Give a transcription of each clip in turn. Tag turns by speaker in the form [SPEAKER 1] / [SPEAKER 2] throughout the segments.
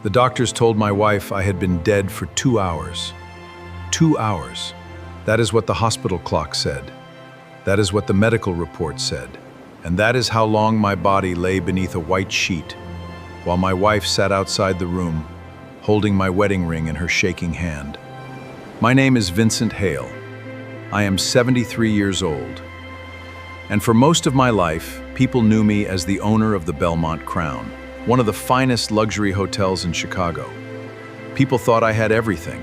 [SPEAKER 1] The doctors told my wife I had been dead for 2 hours. 2 hours. That is what the hospital clock said. That is what the medical report said. And that is how long my body lay beneath a white sheet, while my wife sat outside the room, holding my wedding ring in her shaking hand. My name is Vincent Hale. I am 73 years old. And for most of my life, people knew me as the owner of the Belmont Crown, one of the finest luxury hotels in Chicago. People thought I had everything.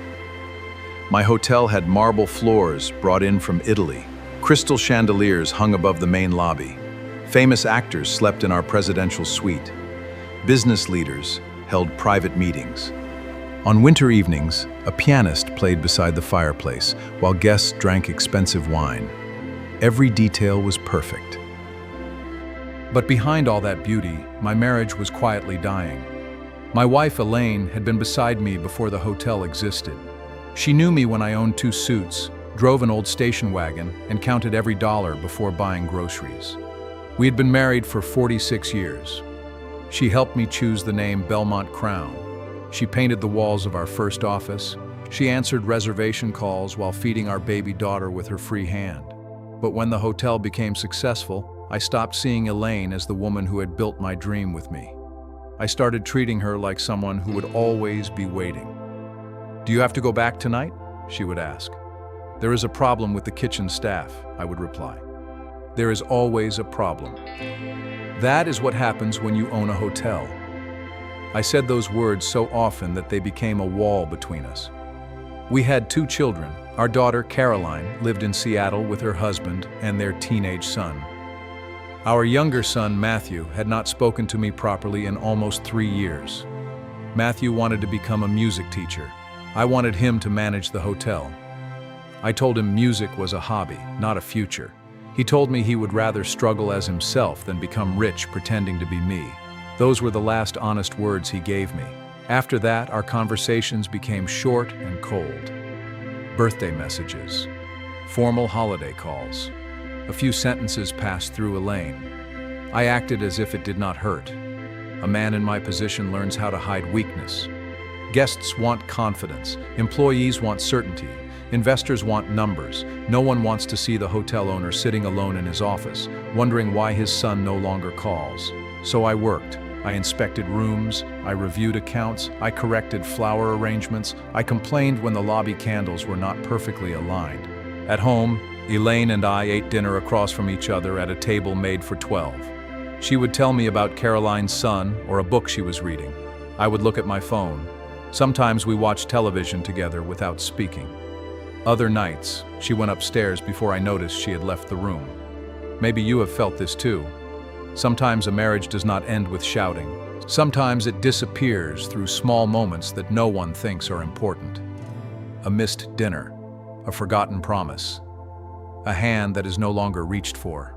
[SPEAKER 1] My hotel had marble floors brought in from Italy. Crystal chandeliers hung above the main lobby. Famous actors slept in our presidential suite. Business leaders held private meetings. On winter evenings, a pianist played beside the fireplace while guests drank expensive wine. Every detail was perfect. But behind all that beauty, my marriage was quietly dying. My wife, Elaine, had been beside me before the hotel existed. She knew me when I owned 2 suits, drove an old station wagon, and counted every dollar before buying groceries. We had been married for 46 years. She helped me choose the name Belmont Crown. She painted the walls of our first office. She answered reservation calls while feeding our baby daughter with her free hand. But when the hotel became successful, I stopped seeing Elaine as the woman who had built my dream with me. I started treating her like someone who would always be waiting. "Do you have to go back tonight?" she would ask. "There is a problem with the kitchen staff," I would reply. There is always a problem. That is what happens when you own a hotel. I said those words so often that they became a wall between us. We had 2 children. Our daughter, Caroline, lived in Seattle with her husband and their teenage son. Our younger son, Matthew, had not spoken to me properly in almost 3 years. Matthew wanted to become a music teacher. I wanted him to manage the hotel. I told him music was a hobby, not a future. He told me he would rather struggle as himself than become rich pretending to be me. Those were the last honest words he gave me. After that, our conversations became short and cold. Birthday messages, formal holiday calls. A few sentences passed through Elaine. I acted as if it did not hurt. A man in my position learns how to hide weakness. Guests want confidence. Employees want certainty. Investors want numbers. No one wants to see the hotel owner sitting alone in his office, wondering why his son no longer calls. So I worked. I inspected rooms, I reviewed accounts, I corrected flower arrangements, I complained when the lobby candles were not perfectly aligned. At home, Elaine and I ate dinner across from each other at a table made for 12. She would tell me about Caroline's son or a book she was reading. I would look at my phone. Sometimes we watched television together without speaking. Other nights, she went upstairs before I noticed she had left the room. Maybe you have felt this too. Sometimes a marriage does not end with shouting. Sometimes it disappears through small moments that no one thinks are important. A missed dinner, a forgotten promise, a hand that is no longer reached for.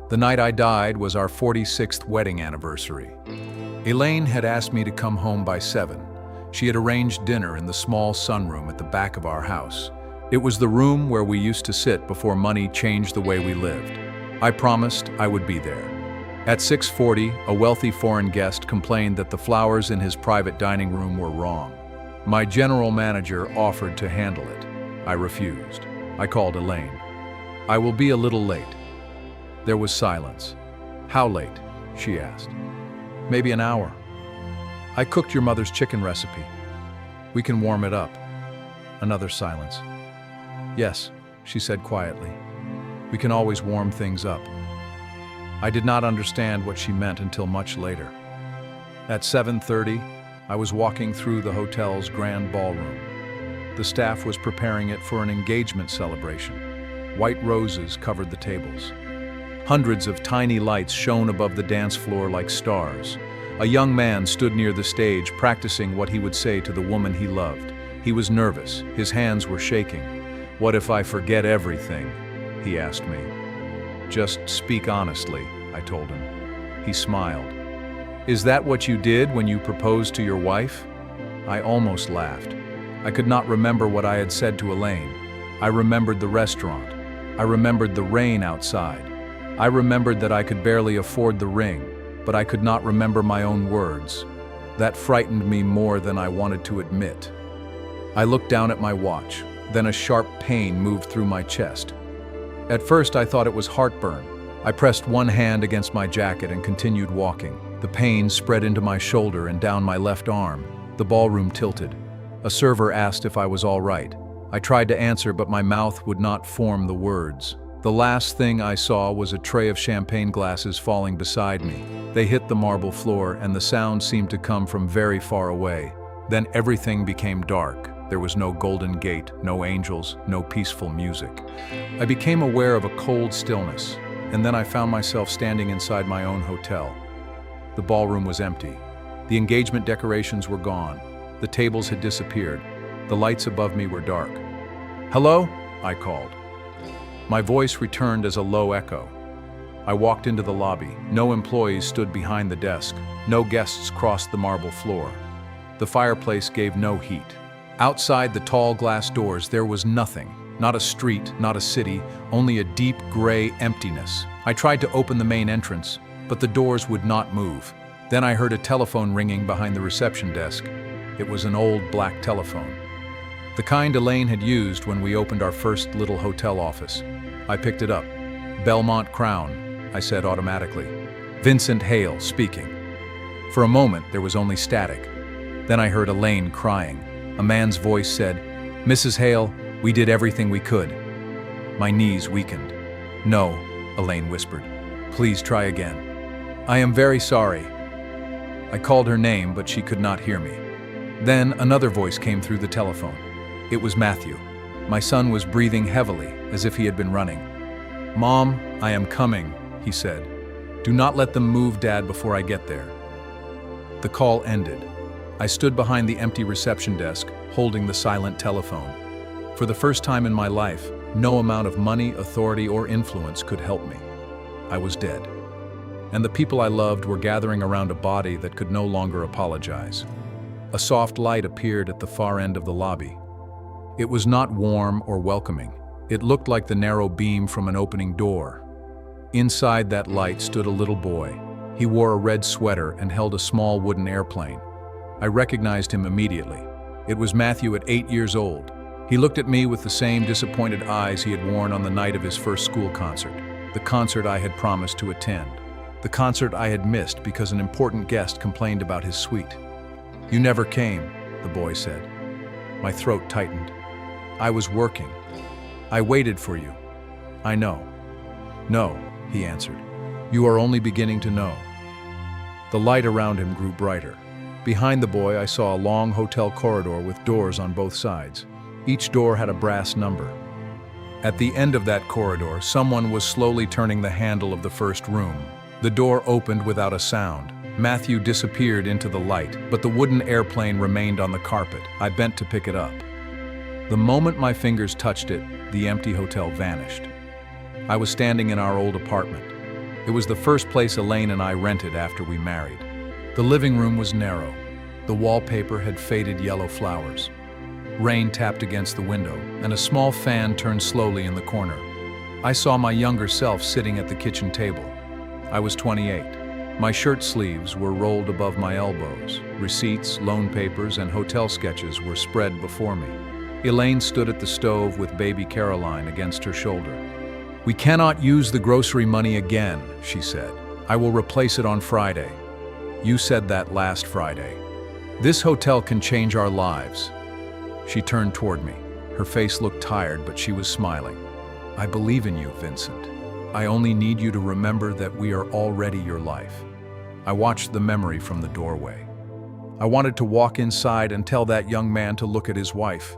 [SPEAKER 1] The night I died was our 46th wedding anniversary. Elaine had asked me to come home by 7. She had arranged dinner in the small sunroom at the back of our house. It was the room where we used to sit before money changed the way we lived. I promised I would be there. At 6:40, a wealthy foreign guest complained that the flowers in his private dining room were wrong. My general manager offered to handle it. I refused. I called Elaine. "I will be a little late." There was silence. "How late?" she asked. "Maybe an hour." "I cooked your mother's chicken recipe. We can warm it up." Another silence. "Yes," she said quietly. "We can always warm things up." I did not understand what she meant until much later. At 7:30, I was walking through the hotel's grand ballroom. The staff was preparing it for an engagement celebration. White roses covered the tables. Hundreds of tiny lights shone above the dance floor like stars. A young man stood near the stage practicing what he would say to the woman he loved. He was nervous. His hands were shaking. "What if I forget everything?" he asked me. "Just speak honestly," I told him. He smiled. "Is that what you did when you proposed to your wife?" I almost laughed. I could not remember what I had said to Elaine. I remembered the restaurant. I remembered the rain outside. I remembered that I could barely afford the ring, but I could not remember my own words. That frightened me more than I wanted to admit. I looked down at my watch, then a sharp pain moved through my chest. At first I thought it was heartburn. I pressed one hand against my jacket and continued walking. The pain spread into my shoulder and down my left arm. The ballroom tilted. A server asked if I was all right. I tried to answer, but my mouth would not form the words. The last thing I saw was a tray of champagne glasses falling beside me. They hit the marble floor, and the sound seemed to come from very far away. Then everything became dark. There was no golden gate, no angels, no peaceful music. I became aware of a cold stillness, and then I found myself standing inside my own hotel. The ballroom was empty. The engagement decorations were gone. The tables had disappeared. The lights above me were dark. "Hello?" I called. My voice returned as a low echo. I walked into the lobby. No employees stood behind the desk. No guests crossed the marble floor. The fireplace gave no heat. Outside the tall glass doors, there was nothing. Not a street, not a city, only a deep gray emptiness. I tried to open the main entrance, but the doors would not move. Then I heard a telephone ringing behind the reception desk. It was an old black telephone. The kind Elaine had used when we opened our first little hotel office. I picked it up. "Belmont Crown," I said automatically. "Vincent Hale speaking." For a moment, there was only static. Then I heard Elaine crying. A man's voice said, "Mrs. Hale, we did everything we could." My knees weakened. "No," Elaine whispered. "Please try again." "I am very sorry." I called her name, but she could not hear me. Then another voice came through the telephone. It was Matthew. My son was breathing heavily, as if he had been running. "Mom, I am coming," he said. "Do not let them move, Dad, before I get there." The call ended. I stood behind the empty reception desk, holding the silent telephone. For the first time in my life, no amount of money, authority, or influence could help me. I was dead. And the people I loved were gathering around a body that could no longer apologize. A soft light appeared at the far end of the lobby. It was not warm or welcoming. It looked like the narrow beam from an opening door. Inside that light stood a little boy. He wore a red sweater and held a small wooden airplane. I recognized him immediately. It was Matthew at 8 years old. He looked at me with the same disappointed eyes he had worn on the night of his first school concert, the concert I had promised to attend, the concert I had missed because an important guest complained about his suite. "You never came," the boy said. My throat tightened. "I was working. I waited for you." "I know." "No," he answered. "You are only beginning to know." The light around him grew brighter. Behind the boy, I saw a long hotel corridor with doors on both sides. Each door had a brass number. At the end of that corridor, someone was slowly turning the handle of the first room. The door opened without a sound. Matthew disappeared into the light, but the wooden airplane remained on the carpet. I bent to pick it up. The moment my fingers touched it, the empty hotel vanished. I was standing in our old apartment. It was the first place Elaine and I rented after we married. The living room was narrow. The wallpaper had faded yellow flowers. Rain tapped against the window, and a small fan turned slowly in the corner. I saw my younger self sitting at the kitchen table. I was 28. My shirt sleeves were rolled above my elbows. Receipts, loan papers, and hotel sketches were spread before me. Elaine stood at the stove with baby Caroline against her shoulder. "We cannot use the grocery money again," she said. "I will replace it on Friday." "You said that last Friday. This hotel can change our lives." She turned toward me. Her face looked tired, but she was smiling. "I believe in you, Vincent. I only need you to remember that we are already your life." I watched the memory from the doorway. I wanted to walk inside and tell that young man to look at his wife.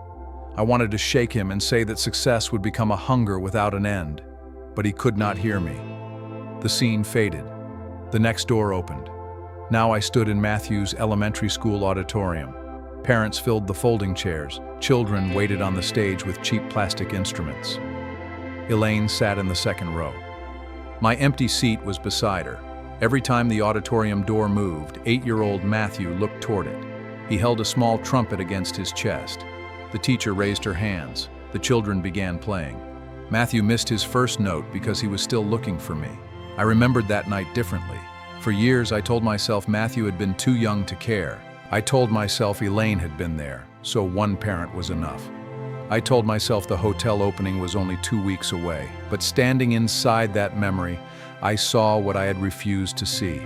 [SPEAKER 1] I wanted to shake him and say that success would become a hunger without an end. But he could not hear me. The scene faded. The next door opened. Now I stood in Matthew's elementary school auditorium. Parents filled the folding chairs. Children waited on the stage with cheap plastic instruments. Elaine sat in the second row. My empty seat was beside her. Every time the auditorium door moved, 8-year-old Matthew looked toward it. He held a small trumpet against his chest. The teacher raised her hands. The children began playing. Matthew missed his first note because he was still looking for me. I remembered that night differently. For years, I told myself Matthew had been too young to care. I told myself Elaine had been there, so one parent was enough. I told myself the hotel opening was only 2 weeks away, but standing inside that memory, I saw what I had refused to see.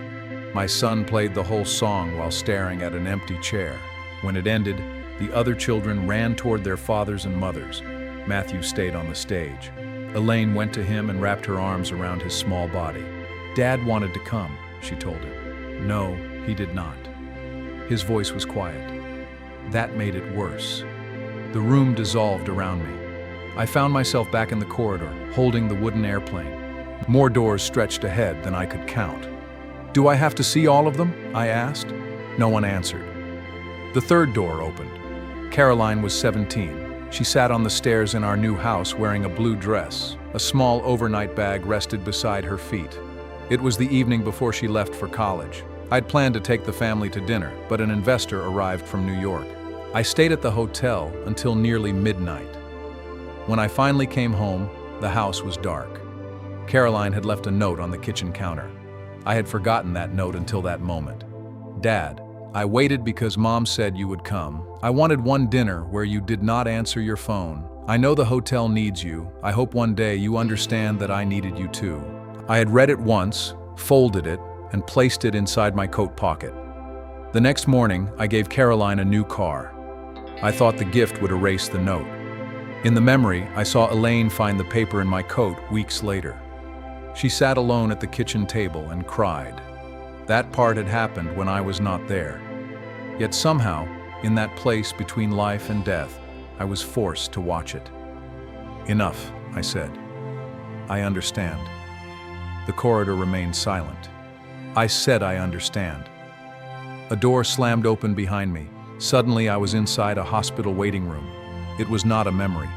[SPEAKER 1] My son played the whole song while staring at an empty chair. When it ended, the other children ran toward their fathers and mothers. Matthew stayed on the stage. Elaine went to him and wrapped her arms around his small body. "Dad wanted to come," she told him. "No, he did not." His voice was quiet. That made it worse. The room dissolved around me. I found myself back in the corridor, holding the wooden airplane. More doors stretched ahead than I could count. "Do I have to see all of them?" I asked. No one answered. The third door opened. Caroline was 17. She sat on the stairs in our new house wearing a blue dress. A small overnight bag rested beside her feet. It was the evening before she left for college. I'd planned to take the family to dinner, but an investor arrived from New York. I stayed at the hotel until nearly midnight. When I finally came home, the house was dark. Caroline had left a note on the kitchen counter. I had forgotten that note until that moment. "Dad, I waited because Mom said you would come. I wanted one dinner where you did not answer your phone. I know the hotel needs you. I hope one day you understand that I needed you too." I had read it once, folded it, and placed it inside my coat pocket. The next morning, I gave Caroline a new car. I thought the gift would erase the note. In the memory, I saw Elaine find the paper in my coat weeks later. She sat alone at the kitchen table and cried. That part had happened when I was not there. Yet somehow, in that place between life and death, I was forced to watch it. "Enough," I said. "I understand." The corridor remained silent. I said I understand. A door slammed open behind me. Suddenly I was inside a hospital waiting room. It was not a memory.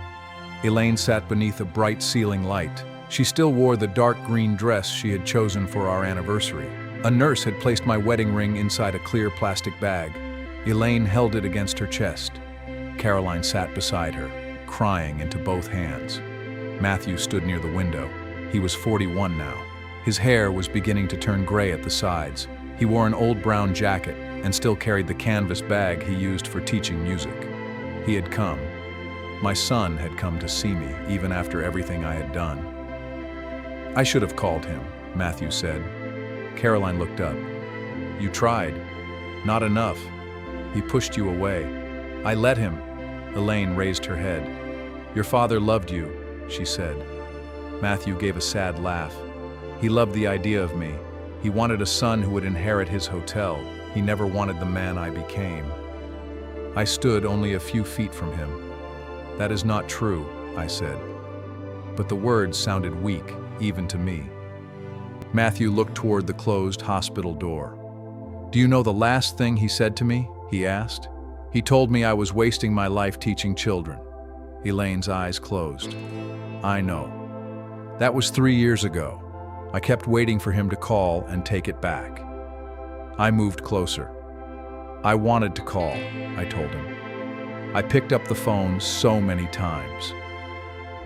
[SPEAKER 1] Elaine sat beneath a bright ceiling light. She still wore the dark green dress she had chosen for our anniversary. A nurse had placed my wedding ring inside a clear plastic bag. Elaine held it against her chest. Caroline sat beside her, crying into both hands. Matthew stood near the window. He was 41 now. His hair was beginning to turn gray at the sides. He wore an old brown jacket and still carried the canvas bag he used for teaching music. He had come. My son had come to see me, even after everything I had done. "I should have called him," Matthew said. Caroline looked up. "You tried. Not enough. He pushed you away." "I let him." Elaine raised her head. "Your father loved you," she said. Matthew gave a sad laugh. "He loved the idea of me. He wanted a son who would inherit his hotel. He never wanted the man I became." I stood only a few feet from him. "That is not true," I said. But the words sounded weak, even to me. Matthew looked toward the closed hospital door. "Do you know the last thing he said to me?" he asked. "He told me I was wasting my life teaching children." Elaine's eyes closed. "I know. That was 3 years ago. I kept waiting for him to call and take it back." I moved closer. "I wanted to call," I told him. I picked up the phone so many times.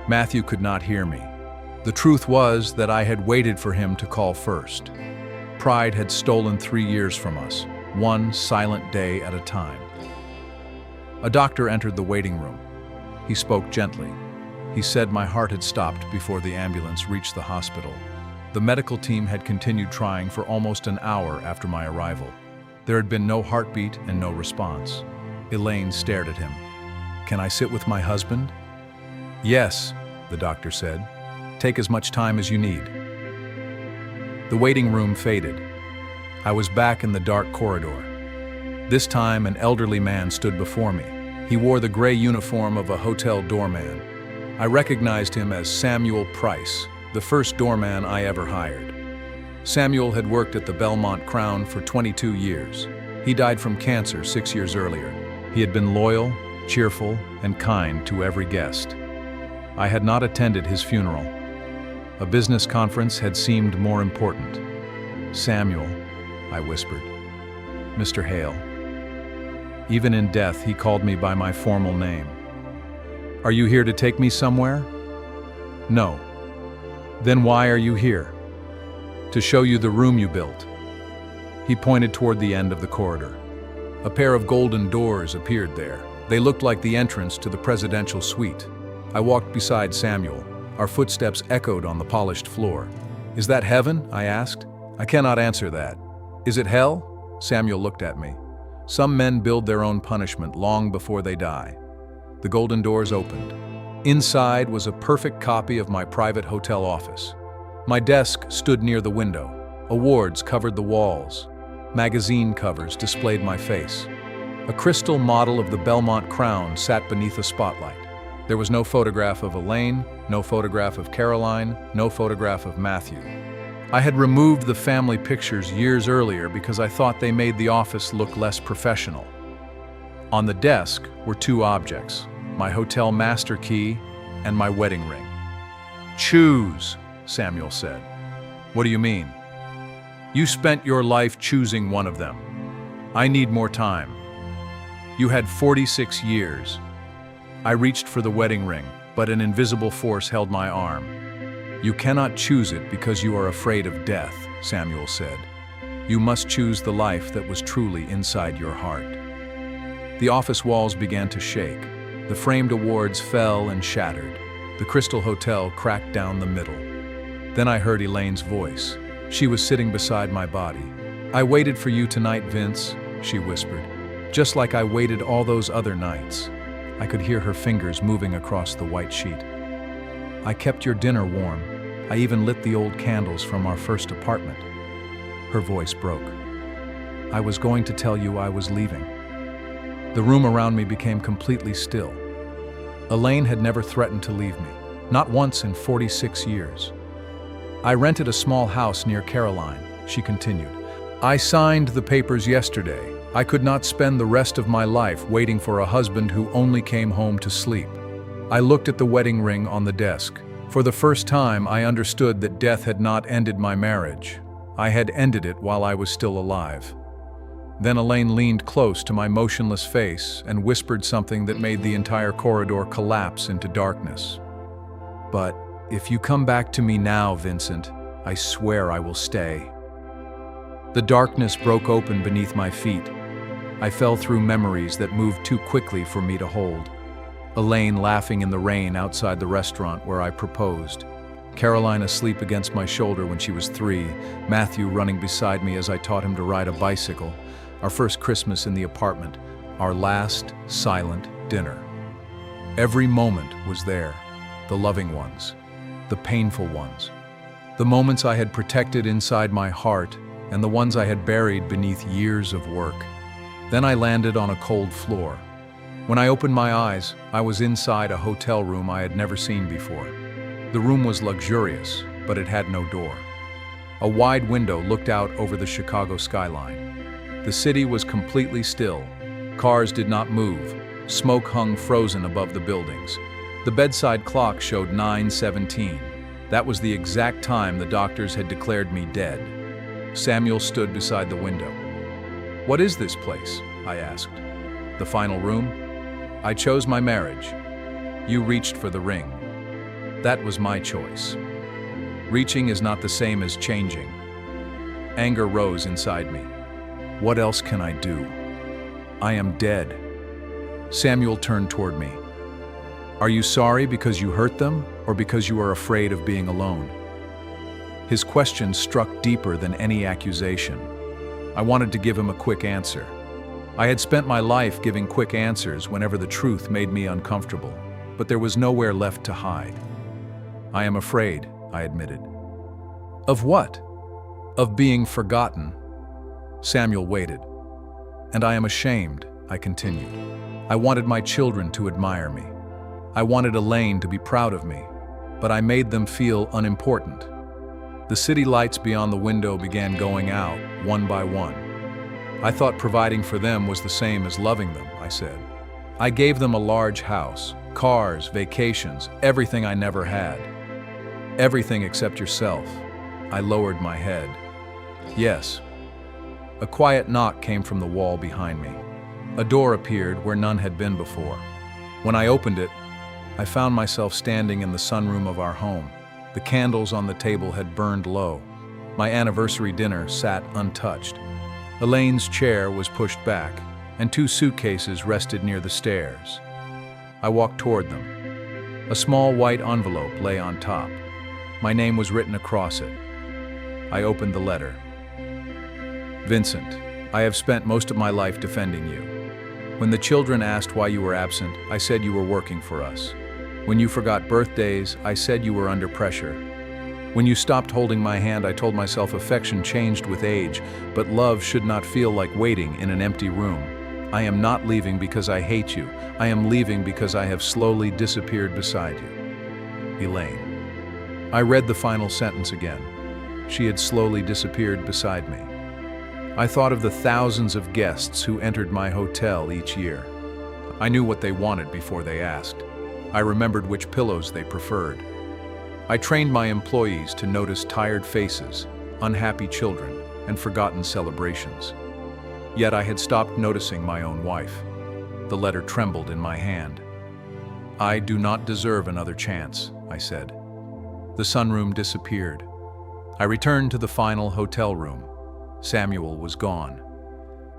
[SPEAKER 1] Matthew could not hear me. The truth was that I had waited for him to call first. Pride had stolen 3 years from us, one silent day at a time. A doctor entered the waiting room. He spoke gently. He said my heart had stopped before the ambulance reached the hospital. The medical team had continued trying for almost an hour after my arrival. There had been no heartbeat and no response. Elaine stared at him. "Can I sit with my husband?" "Yes," the doctor said. "Take as much time as you need." The waiting room faded. I was back in the dark corridor. This time, an elderly man stood before me. He wore the gray uniform of a hotel doorman. I recognized him as Samuel Price, the first doorman I ever hired. Samuel had worked at the Belmont Crown for 22 years. He died from cancer 6 years earlier. He had been loyal, cheerful, and kind to every guest. I had not attended his funeral. A business conference had seemed more important. "Samuel," I whispered. "Mr. Hale." Even in death, he called me by my formal name. "Are you here to take me somewhere?" "No." "Then why are you here?" "To show you the room you built." He pointed toward the end of the corridor.
[SPEAKER 2] A pair of golden doors appeared there. They looked like the entrance to the presidential suite. I walked beside Samuel. Our footsteps echoed on the polished floor. "Is that heaven?" I asked. "I cannot answer that." "Is it hell?" Samuel looked at me. "Some men build their own punishment long before they die." The golden doors opened. Inside was a perfect copy of my private hotel office. My desk stood near the window. Awards covered the walls. Magazine covers displayed my face. A crystal model of the Belmont crown sat beneath a spotlight. There was no photograph of Elaine, no photograph of Caroline, no photograph of Matthew. I had removed the family pictures years earlier because I thought they made the office look less professional. On the desk were two objects, my hotel master key and my wedding ring. "Choose," Samuel said. "What do you mean?" "You spent your life choosing one of them. I need more time. You had 46 years. I reached for the wedding ring, but an invisible force held my arm. "You cannot choose it because you are afraid of death," Samuel said. "You must choose the life that was truly inside your heart." The office walls began to shake. The framed awards fell and shattered. The Crystal Hotel cracked down the middle. Then I heard Elaine's voice. She was sitting beside my body. "I waited for you tonight, Vince," she whispered. "Just like I waited all those other nights." I could hear her fingers moving across the white sheet. "I kept your dinner warm. I even lit the old candles from our first apartment." Her voice broke. "I was going to tell you I was leaving." The room around me became completely still. Elaine had never threatened to leave me, not once in 46 years. "I rented a small house near Caroline," she continued. "I signed the papers yesterday. I could not spend the rest of my life waiting for a husband who only came home to sleep." I looked at the wedding ring on the desk. For the first time, I understood that death had not ended my marriage. I had ended it while I was still alive. Then Elaine leaned close to my motionless face and whispered something that made the entire corridor collapse into darkness. "But if you come back to me now, Vincent, I swear I will stay." The darkness broke open beneath my feet. I fell through memories that moved too quickly for me to hold. Elaine laughing in the rain outside the restaurant where I proposed. Caroline asleep against my shoulder when she was 3. Matthew running beside me as I taught him to ride a bicycle. Our first Christmas in the apartment. Our last silent dinner. Every moment was there. The loving ones. The painful ones. The moments I had protected inside my heart and the ones I had buried beneath years of work. Then I landed on a cold floor. When I opened my eyes, I was inside a hotel room I had never seen before. The room was luxurious, but it had no door. A wide window looked out over the Chicago skyline. The city was completely still. Cars did not move. Smoke hung frozen above the buildings. The bedside clock showed 9:17. That was the exact time the doctors had declared me dead. Samuel stood beside the window. "What is this place?" I asked. "The final room?" "I chose my marriage. You reached for the ring. That was my choice. Reaching is not the same as changing." Anger rose inside me. What else can I do? I am dead. Samuel turned toward me. "Are you sorry because you hurt them, or because you are afraid of being alone?" His question struck deeper than any accusation. I wanted to give him a quick answer. I had spent my life giving quick answers whenever the truth made me uncomfortable, but there was nowhere left to hide. "I am afraid," I admitted. "Of what?" "Of being forgotten." Samuel waited. "And I am ashamed," I continued. "I wanted my children to admire me. I wanted Elaine to be proud of me, but I made them feel unimportant." The city lights beyond the window began going out, one by one. "I thought providing for them was the same as loving them," I said. "I gave them a large house, cars, vacations, everything I never had. Everything except yourself." I lowered my head. "Yes." A quiet knock came from the wall behind me. A door appeared where none had been before. When I opened it, I found myself standing in the sunroom of our home. The candles on the table had burned low. My anniversary dinner sat untouched. Elaine's chair was pushed back. and 2 suitcases rested near the stairs. I walked toward them. A small white envelope lay on top. My name was written across it. I opened the letter. Vincent, I have spent most of my life defending you. When the children asked why you were absent, I said you were working for us. When you forgot birthdays, I said you were under pressure. When you stopped holding my hand, I told myself affection changed with age, but love should not feel like waiting in an empty room. I am not leaving because I hate you. I am leaving because I have slowly disappeared beside you. Elaine. I read the final sentence again. She had slowly disappeared beside me. I thought of the thousands of guests who entered my hotel each year. I knew what they wanted before they asked. I remembered which pillows they preferred. I trained my employees to notice tired faces, unhappy children, and forgotten celebrations. Yet I had stopped noticing my own wife. The letter trembled in my hand. I do not deserve another chance, I said. The sunroom disappeared. I returned to the final hotel room. Samuel was gone.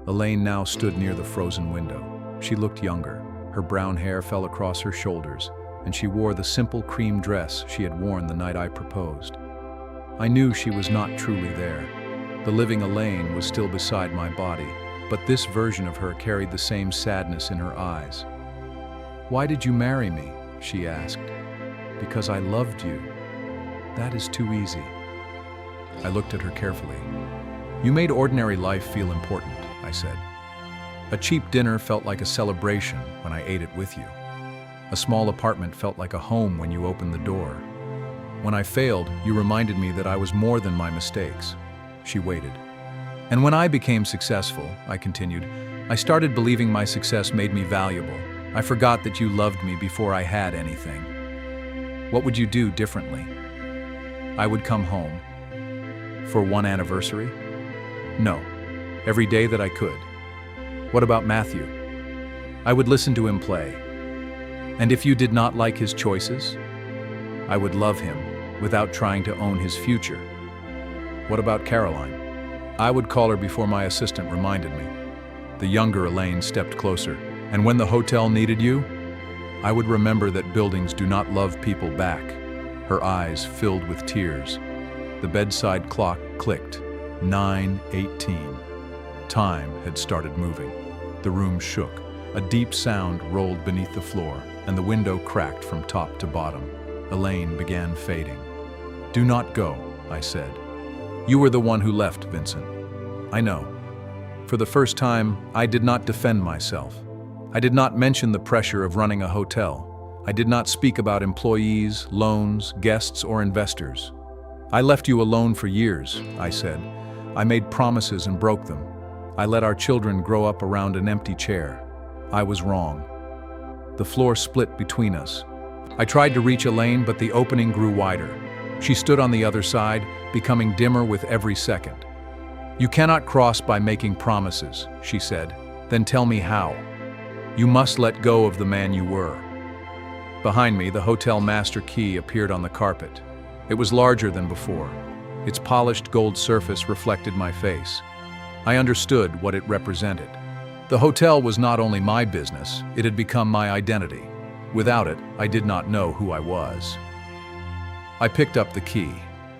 [SPEAKER 2] Elaine now stood near the frozen window. She looked younger. Her brown hair fell across her shoulders, and she wore the simple cream dress she had worn the night I proposed. I knew she was not truly there. The living Elaine was still beside my body, but this version of her carried the same sadness in her eyes. "Why did you marry me?" she asked. "Because I loved you. That is too easy." I looked at her carefully. "You made ordinary life feel important," I said. "A cheap dinner felt like a celebration when I ate it with you. A small apartment felt like a home when you opened the door. When I failed, you reminded me that I was more than my mistakes." She waited. "And when I became successful," I continued, "I started believing my success made me valuable. I forgot that you loved me before I had anything. What would you do differently?" "I would come home." "For one anniversary?" "No. Every day that I could." "What about Matthew?" "I would listen to him play." "And if you did not like his choices?" "I would love him without trying to own his future." "What about Caroline?" "I would call her before my assistant reminded me." The younger Elaine stepped closer. "And when the hotel needed you?" "I would remember that buildings do not love people back." Her eyes filled with tears. The bedside clock clicked. 9:18. Time had started moving. The room shook. A deep sound rolled beneath the floor, and the window cracked from top to bottom. Elaine began fading. "Do not go," I said. "You were the one who left, Vincent." "I know." For the first time, I did not defend myself. I did not mention the pressure of running a hotel. I did not speak about employees, loans, guests, or investors. "I left you alone for years," I said. "I made promises and broke them. I let our children grow up around an empty chair. I was wrong." The floor split between us. I tried to reach Elaine, but the opening grew wider. She stood on the other side, becoming dimmer with every second. "You cannot cross by making promises," she said. "Then tell me how. You must let go of the man you were." Behind me, the hotel master key appeared on the carpet. It was larger than before. Its polished gold surface reflected my face. I understood what it represented. The hotel was not only my business, it had become my identity. Without it, I did not know who I was. I picked up the key.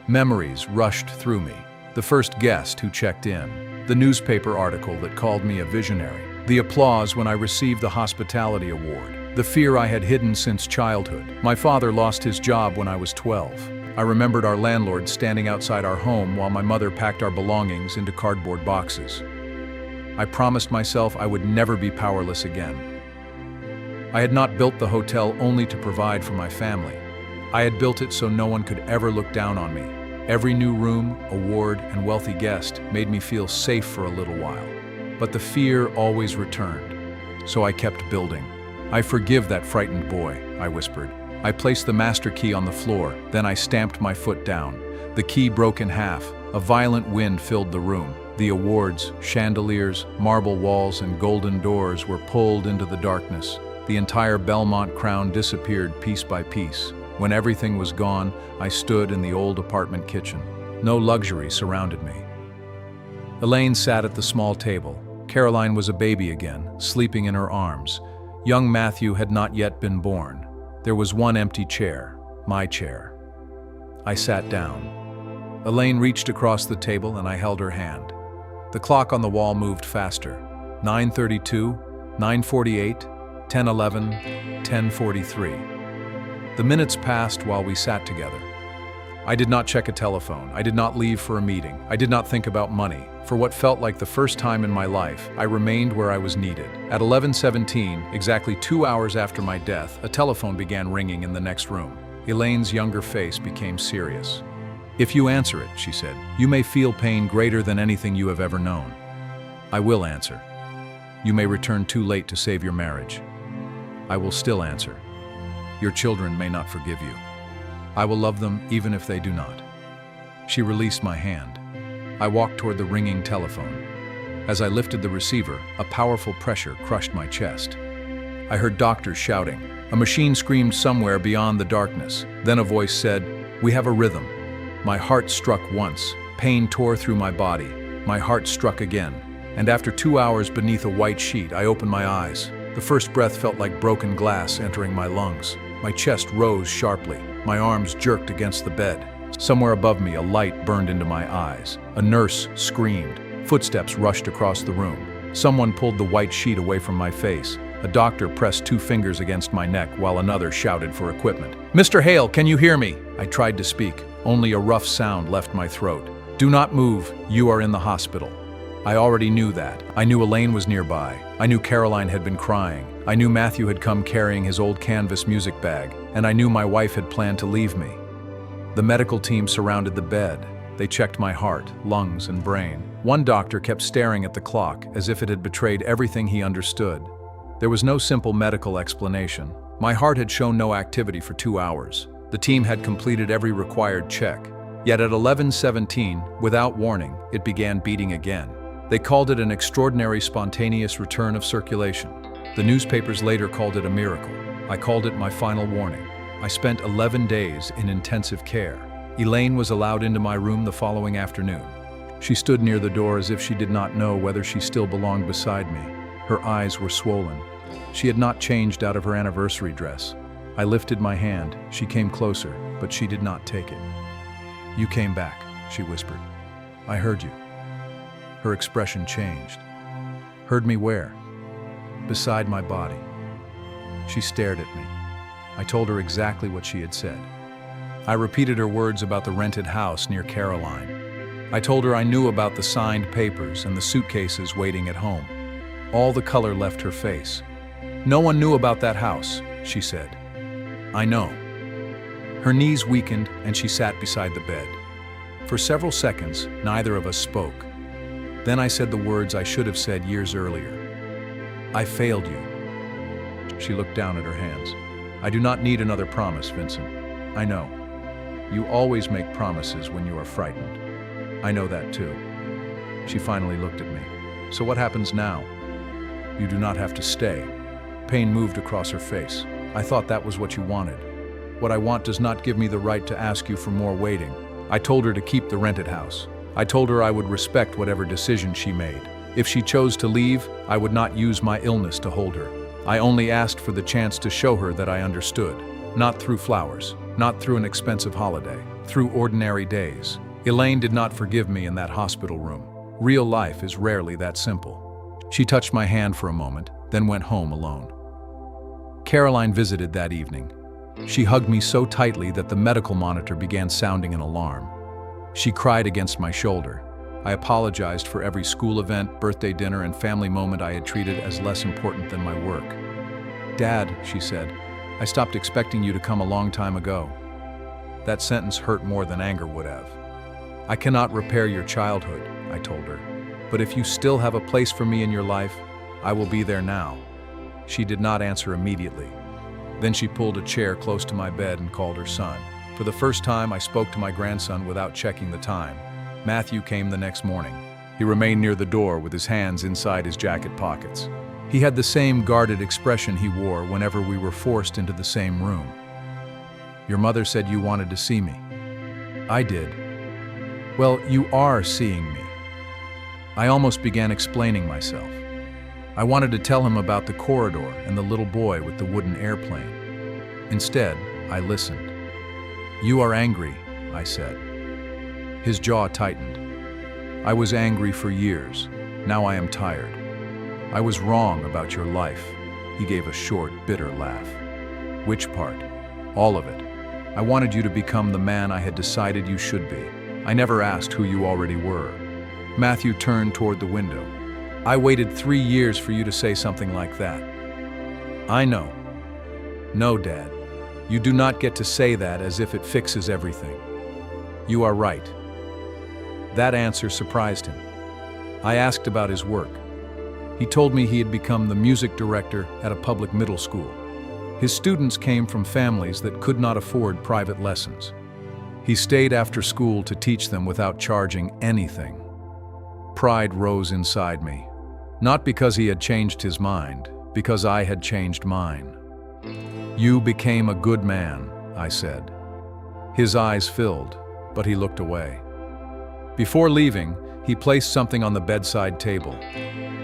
[SPEAKER 2] Memories rushed through me. The first guest who checked in, the newspaper article that called me a visionary, the applause when I received the hospitality award, the fear I had hidden since childhood. My father lost his job when I was 12. I remembered our landlord standing outside our home while my mother packed our belongings into cardboard boxes. I promised myself I would never be powerless again. I had not built the hotel only to provide for my family. I had built it so no one could ever look down on me. Every new room, award, and wealthy guest made me feel safe for a little while. But the fear always returned, so I kept building. "I forgive that frightened boy," I whispered. I placed the master key on the floor, then I stamped my foot down. The key broke in half. A violent wind filled the room. The awards, chandeliers, marble walls, and golden doors were pulled into the darkness. The entire Belmont crown disappeared piece by piece. When everything was gone, I stood in the old apartment kitchen. No luxury surrounded me. Elaine sat at the small table. Caroline was a baby again, sleeping in her arms. Young Matthew had not yet been born. There was one empty chair, my chair. I sat down. Elaine reached across the table and I held her hand. The clock on the wall moved faster. 9:32, 9:48, 10:11, 10:43. The minutes passed while we sat together. I did not check a telephone. I did not leave for a meeting. I did not think about money. For what felt like the first time in my life, I remained where I was needed. At 11:17, exactly 2 hours after my death, a telephone began ringing in the next room. Elaine's younger face became serious. "If you answer it," she said, "you may feel pain greater than anything you have ever known." "I will answer." "You may return too late to save your marriage." "I will still answer." "Your children may not forgive you." "I will love them even if they do not." She released my hand. I walked toward the ringing telephone. As I lifted the receiver, a powerful pressure crushed my chest. I heard doctors shouting. A machine screamed somewhere beyond the darkness. Then a voice said, "We have a rhythm." My heart struck once. Pain tore through my body. My heart struck again. And after 2 hours beneath a white sheet, I opened my eyes. The first breath felt like broken glass entering my lungs. My chest rose sharply. My arms jerked against the bed. Somewhere above me, a light burned into my eyes. A nurse screamed. Footsteps rushed across the room. Someone pulled the white sheet away from my face. A doctor pressed 2 fingers against my neck while another shouted for equipment. "Mr. Hale, can you hear me?" I tried to speak. Only a rough sound left my throat. "Do not move. You are in the hospital." I already knew that. I knew Elaine was nearby. I knew Caroline had been crying. I knew Matthew had come carrying his old canvas music bag. And I knew my wife had planned to leave me. The medical team surrounded the bed. They checked my heart, lungs, and brain. One doctor kept staring at the clock as if it had betrayed everything he understood. There was no simple medical explanation. My heart had shown no activity for 2 hours. The team had completed every required check. Yet at 11:17, without warning, it began beating again. They called it an extraordinary spontaneous return of circulation. The newspapers later called it a miracle. I called it my final warning. I spent 11 days in intensive care. Elaine was allowed into my room the following afternoon. She stood near the door as if she did not know whether she still belonged beside me. Her eyes were swollen. She had not changed out of her anniversary dress. I lifted my hand. She came closer, but she did not take it. "You came back," she whispered. "I heard you." Her expression changed. "Heard me where?" "Beside my body." She stared at me. I told her exactly what she had said. I repeated her words about the rented house near Caroline. I told her I knew about the signed papers and the suitcases waiting at home. All the color left her face. "No one knew about that house," she said. "I know." Her knees weakened and she sat beside the bed. For several seconds, neither of us spoke. Then I said the words I should have said years earlier. "I failed you." She looked down at her hands. "I do not need another promise, Vincent. I know. You always make promises when you are frightened. I know that too." She finally looked at me. "So what happens now?" "You do not have to stay." Pain moved across her face. "I thought that was what you wanted. What I want does not give me the right to ask you for more waiting." I told her to keep the rented house. I told her I would respect whatever decision she made. If she chose to leave, I would not use my illness to hold her. I only asked for the chance to show her that I understood. Not through flowers, not through an expensive holiday, through ordinary days. Elaine did not forgive me in that hospital room. Real life is rarely that simple. She touched my hand for a moment, then went home alone. Caroline visited that evening. She hugged me so tightly that the medical monitor began sounding an alarm. She cried against my shoulder. I apologized for every school event, birthday dinner, and family moment I had treated as less important than my work. "Dad," she said, "I stopped expecting you to come a long time ago." That sentence hurt more than anger would have. "I cannot repair your childhood," I told her, "but if you still have a place for me in your life, I will be there now." She did not answer immediately. Then she pulled a chair close to my bed and called her son. For the first time, I spoke to my grandson without checking the time. Matthew came the next morning. He remained near the door with his hands inside his jacket pockets. He had the same guarded expression he wore whenever we were forced into the same room. "Your mother said you wanted to see me." "I did." "Well, you are seeing me." I almost began explaining myself. I wanted to tell him about the corridor and the little boy with the wooden airplane. Instead, I listened. "You are angry," I said. His jaw tightened. "I was angry for years. Now I am tired. I was wrong about your life." He gave a short, bitter laugh. "Which part?" "All of it. I wanted you to become the man I had decided you should be. I never asked who you already were." Matthew turned toward the window. "I waited 3 years for you to say something like that." "I know." "No, Dad. You do not get to say that as if it fixes everything." "You are right." That answer surprised him. I asked about his work. He told me he had become the music director at a public middle school. His students came from families that could not afford private lessons. He stayed after school to teach them without charging anything. Pride rose inside me. Not because he had changed his mind, because I had changed mine. "You became a good man," I said. His eyes filled, but he looked away. Before leaving, he placed something on the bedside table.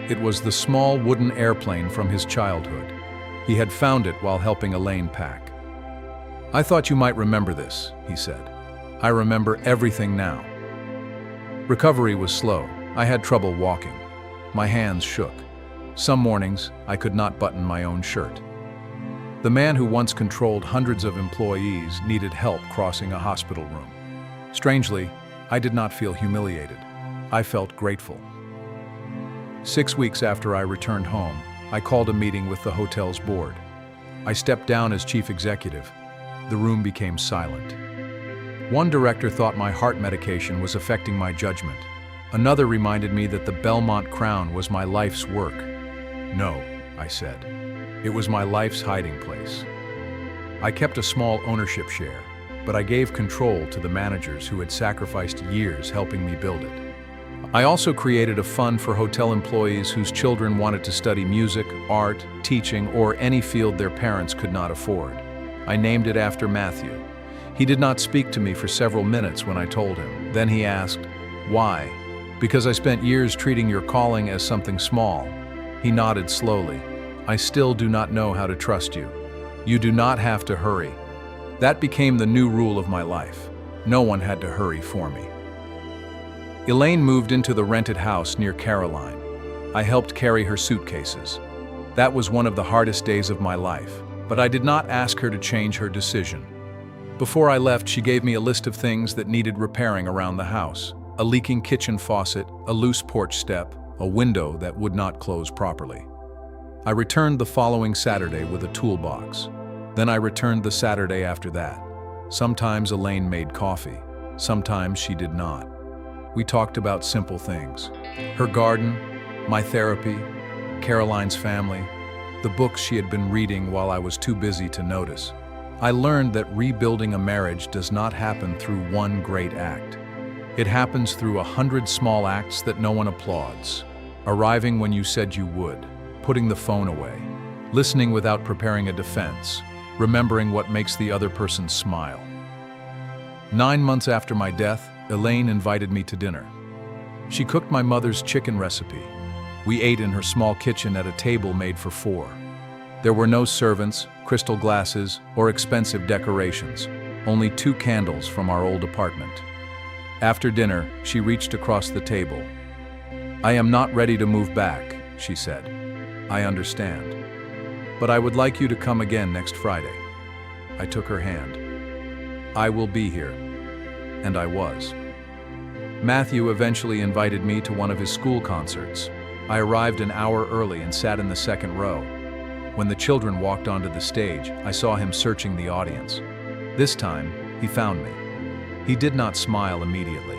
[SPEAKER 2] It was the small wooden airplane from his childhood. He had found it while helping Elaine pack. "I thought you might remember this," he said. "I remember everything now." Recovery was slow. I had trouble walking. My hands shook. Some mornings, I could not button my own shirt. The man who once controlled hundreds of employees needed help crossing a hospital room. Strangely, I did not feel humiliated. I felt grateful. 6 weeks after I returned home, I called a meeting with the hotel's board. I stepped down as chief executive. The room became silent. One director thought my heart medication was affecting my judgment. Another reminded me that the Belmont crown was my life's work. "No," I said. "It was my life's hiding place." I kept a small ownership share, but I gave control to the managers who had sacrificed years helping me build it. I also created a fund for hotel employees whose children wanted to study music, art, teaching, or any field their parents could not afford. I named it after Matthew. He did not speak to me for several minutes when I told him. Then he asked, "Why?" "Because I spent years treating your calling as something small." He nodded slowly. "I still do not know how to trust you. You do not have to hurry." That became the new rule of my life. No one had to hurry for me. Elaine moved into the rented house near Caroline. I helped carry her suitcases. That was one of the hardest days of my life, but I did not ask her to change her decision. Before I left, she gave me a list of things that needed repairing around the house. A leaking kitchen faucet, a loose porch step, a window that would not close properly. I returned the following Saturday with a toolbox. Then I returned the Saturday after that. Sometimes Elaine made coffee. Sometimes she did not. We talked about simple things. Her garden, my therapy, Caroline's family, the books she had been reading while I was too busy to notice. I learned that rebuilding a marriage does not happen through one great act. It happens through 100 small acts that no one applauds. Arriving when you said you would, putting the phone away, listening without preparing a defense, remembering what makes the other person smile. 9 months after my death, Elaine invited me to dinner. She cooked my mother's chicken recipe. We ate in her small kitchen at a table made for 4. There were no servants, crystal glasses, or expensive decorations, only 2 candles from our old apartment. After dinner, she reached across the table. "I am not ready to move back," she said. "I understand. But I would like you to come again next Friday." I took her hand. "I will be here." And I was. Matthew eventually invited me to one of his school concerts. I arrived an hour early and sat in the second row. When the children walked onto the stage, I saw him searching the audience. This time, he found me. He did not smile immediately,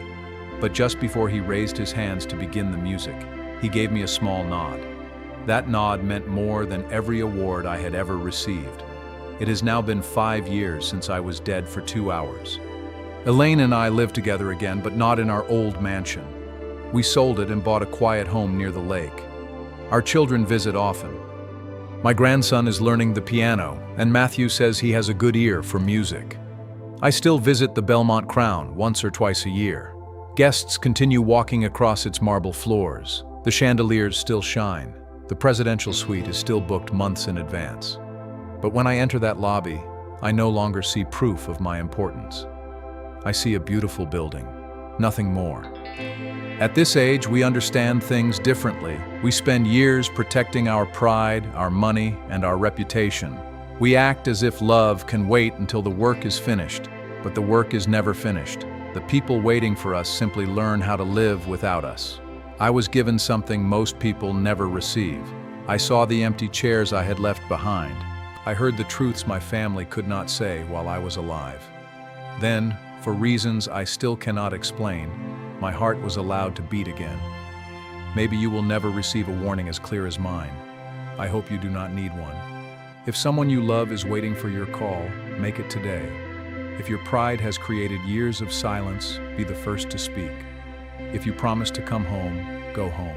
[SPEAKER 2] but just before he raised his hands to begin the music, he gave me a small nod. That nod meant more than every award I had ever received. It has now been 5 years since I was dead for 2 hours. Elaine and I live together again, but not in our old mansion. We sold it and bought a quiet home near the lake. Our children visit often. My grandson is learning the piano, and Matthew says he has a good ear for music. I still visit the Belmont Crown once or twice a year. Guests continue walking across its marble floors. The chandeliers still shine. The presidential suite is still booked months in advance. But when I enter that lobby, I no longer see proof of my importance. I see a beautiful building, nothing more. At this age, we understand things differently. We spend years protecting our pride, our money, and our reputation. We act as if love can wait until the work is finished, but the work is never finished. The people waiting for us simply learn how to live without us. I was given something most people never receive. I saw the empty chairs I had left behind. I heard the truths my family could not say while I was alive. Then, for reasons I still cannot explain, my heart was allowed to beat again. Maybe you will never receive a warning as clear as mine. I hope you do not need one. If someone you love is waiting for your call, make it today. If your pride has created years of silence, be the first to speak. If you promise to come home, go home.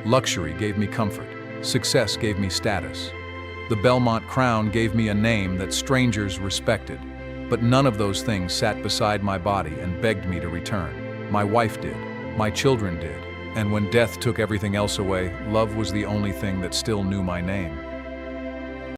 [SPEAKER 2] Luxury gave me comfort. Success gave me status. The Belmont crown gave me a name that strangers respected. But none of those things sat beside my body and begged me to return. My wife did. My children did. And when death took everything else away, love was the only thing that still knew my name.